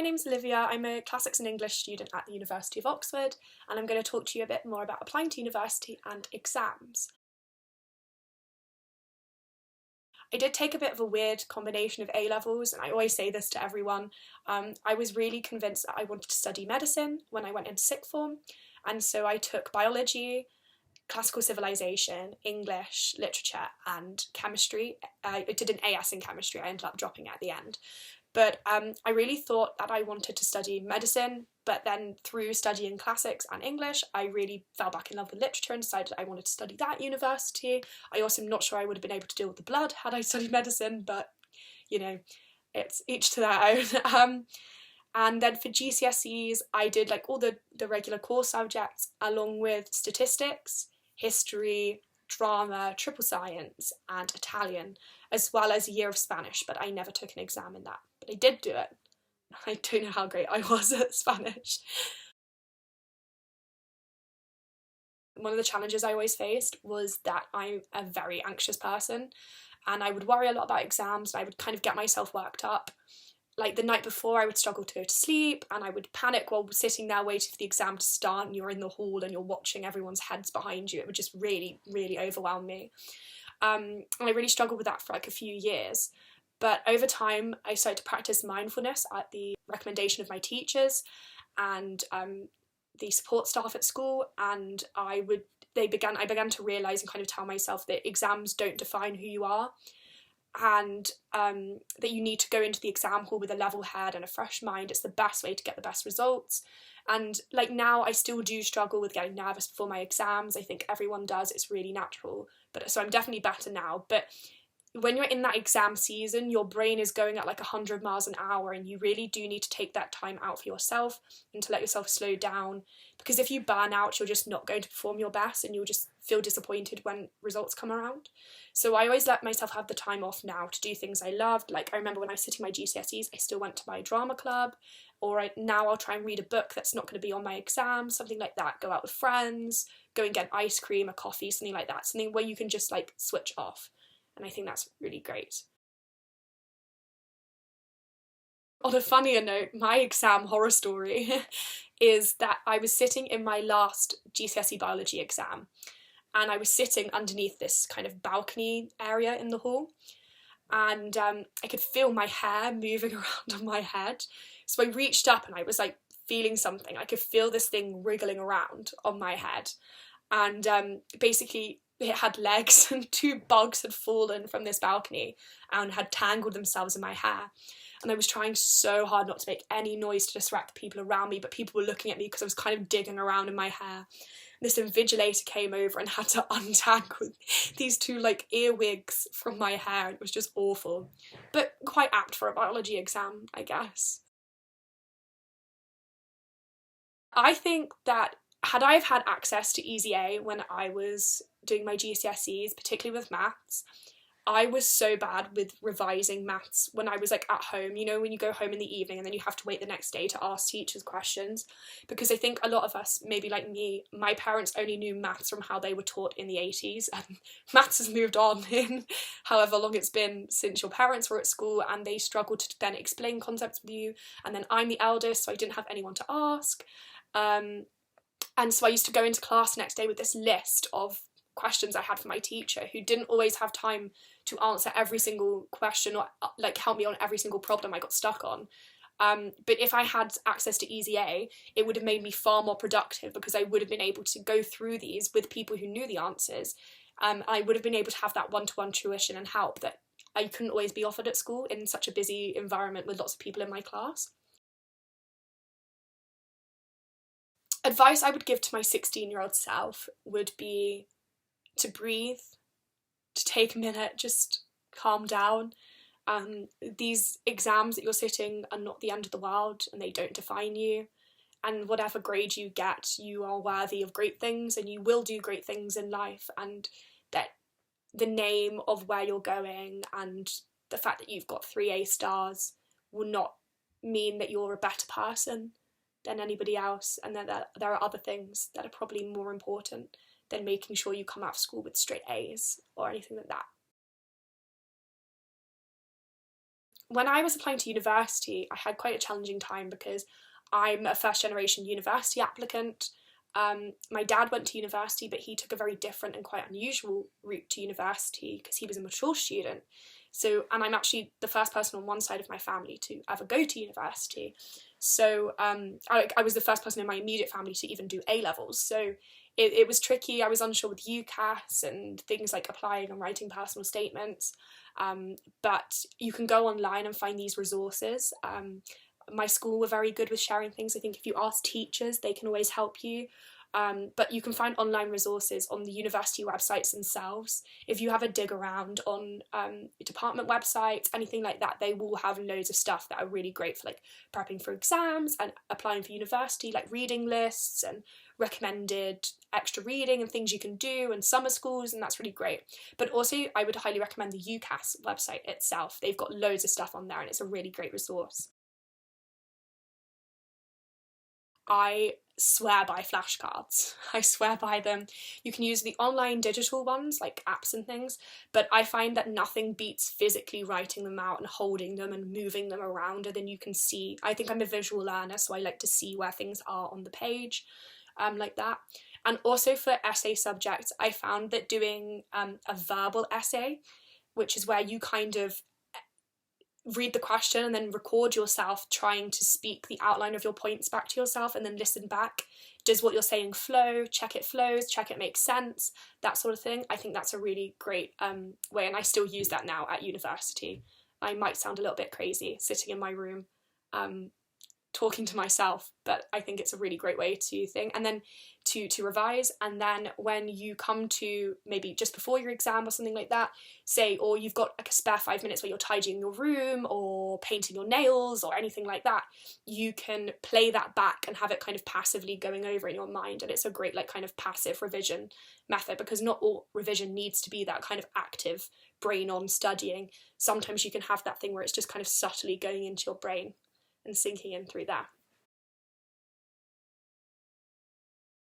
my name's Olivia. I'm a Classics and English student at the University of Oxford, and I'm going to talk to you a bit more about applying to university and exams. I did take a bit of a weird combination of A-levels, and I always say this to everyone. I was really convinced that I wanted to study medicine when I went into sixth form, and so I took biology, classical civilization, English, literature, and chemistry. I did an AS in chemistry. I ended up dropping it at the end. But I really thought that I wanted to study medicine, but then through studying classics and English, I really fell back in love with literature and decided I wanted to study that at university. I also am not sure I would have been able to deal with the blood had I studied medicine, but, you know, it's each to their own. And then for GCSEs, I did like all the regular core subjects along with statistics, history, drama, triple science, and Italian, as well as a year of Spanish, but I never took an exam in that. But I did do it. I don't know how great I was at Spanish. One of the challenges I always faced was that I'm a very anxious person, and I would worry a lot about exams, and I would kind of get myself worked up. Like the night before, I would struggle to go to sleep, and I would panic while sitting there waiting for the exam to start, and you're in the hall and you're watching everyone's heads behind you. It would just really, really overwhelm me. And I really struggled with that for like a few years. But over time, I started to practice mindfulness at the recommendation of my teachers and the support staff at school, and I began to realise and kind of tell myself that exams don't define who you are, and that you need to go into the exam hall with a level head and a fresh mind. It's the best way to get the best results. And like now I still do struggle with getting nervous before my exams. I think everyone does, it's really natural, but so I'm definitely better now. But when you're in that exam season, your brain is going at like 100 miles an hour, and you really do need to take that time out for yourself and to let yourself slow down, because if you burn out, you're just not going to perform your best and you'll just feel disappointed when results come around. So I always let myself have the time off now to do things I loved. Like I remember when I was sitting my GCSEs, I still went to my drama club, or now I'll try and read a book that's not going to be on my exam, something like that. Go out with friends, go and get an ice cream, a coffee, something like that. Something where you can just like switch off. And I think that's really great. On a funnier note, my exam horror story is that I was sitting in my last GCSE biology exam, and I was sitting underneath this kind of balcony area in the hall, and I could feel my hair moving around on my head. So I reached up and I was like feeling something. I could feel this thing wriggling around on my head, and basically it had legs, and two bugs had fallen from this balcony and had tangled themselves in my hair. And I was trying so hard not to make any noise to distract the people around me, but people were looking at me because I was kind of digging around in my hair. This invigilator came over and had to untangle these two like earwigs from my hair. It was just awful, but quite apt for a biology exam, I guess. I think that had I have had access to EasyA when I was doing my GCSEs, particularly with maths, I was so bad with revising maths when I was like at home, you know, when you go home in the evening and then you have to wait the next day to ask teachers questions. Because I think a lot of us, maybe like me, my parents only knew maths from how they were taught in the 80s, and maths has moved on in however long it's been since your parents were at school, and they struggled to then explain concepts with you. And then I'm the eldest, so I didn't have anyone to ask. And so I used to go into class the next day with this list of questions I had for my teacher, who didn't always have time to answer every single question or like help me on every single problem I got stuck on. But if I had access to EasyA, it would have made me far more productive, because I would have been able to go through these with people who knew the answers. I would have been able to have that one-to-one tuition and help that I couldn't always be offered at school in such a busy environment with lots of people in my class. Advice I would give to my 16-year-old self would be to breathe, to take a minute, just calm down. These exams that you're sitting are not the end of the world, and they don't define you. And whatever grade you get, you are worthy of great things, and you will do great things in life. And that the name of where you're going and the fact that you've got 3 A stars will not mean that you're a better person than anybody else, and that there are other things that are probably more important than making sure you come out of school with straight A's or anything like that. when I was applying to university, I had quite a challenging time because I'm a first generation university applicant. My dad went to university, but he took a very different and quite unusual route to university because he was a mature student. So, and I'm actually the first person on one side of my family to ever go to university. So I was the first person in my immediate family to even do A-levels. So it was tricky. I was unsure with UCAS and things like applying and writing personal statements. But you can go online and find these resources. My school were very good with sharing things. I think if you ask teachers, they can always help you. But you can find online resources on the university websites themselves. If you have a dig around on department websites, anything like that, they will have loads of stuff that are really great for like prepping for exams and applying for university, like reading lists and recommended extra reading and things you can do and summer schools, and that's really great. But also I would highly recommend the UCAS website itself. They've got loads of stuff on there and it's a really great resource. I swear by flashcards. I swear by them. You can use the online digital ones, like apps and things, but I find that nothing beats physically writing them out and holding them and moving them around, and then you can see. I think I'm a visual learner, so I like to see where things are on the page, like that. And also for essay subjects, I found that doing a verbal essay, which is where you kind of read the question and then record yourself trying to speak the outline of your points back to yourself and then listen back. Does what you're saying flow? Check it flows, check it makes sense, that sort of thing. I think that's a really great way, and I still use that now at university. I might sound a little bit crazy sitting in my room talking to myself, but I think it's a really great way to think and then to revise. And then when you come to maybe just before your exam or something like that, say, or you've got like a spare 5 minutes where you're tidying your room or painting your nails or anything like that, you can play that back and have it kind of passively going over in your mind. And it's a great like kind of passive revision method, because not all revision needs to be that kind of active brain on studying. Sometimes you can have that thing where it's just kind of subtly going into your brain and sinking in through that.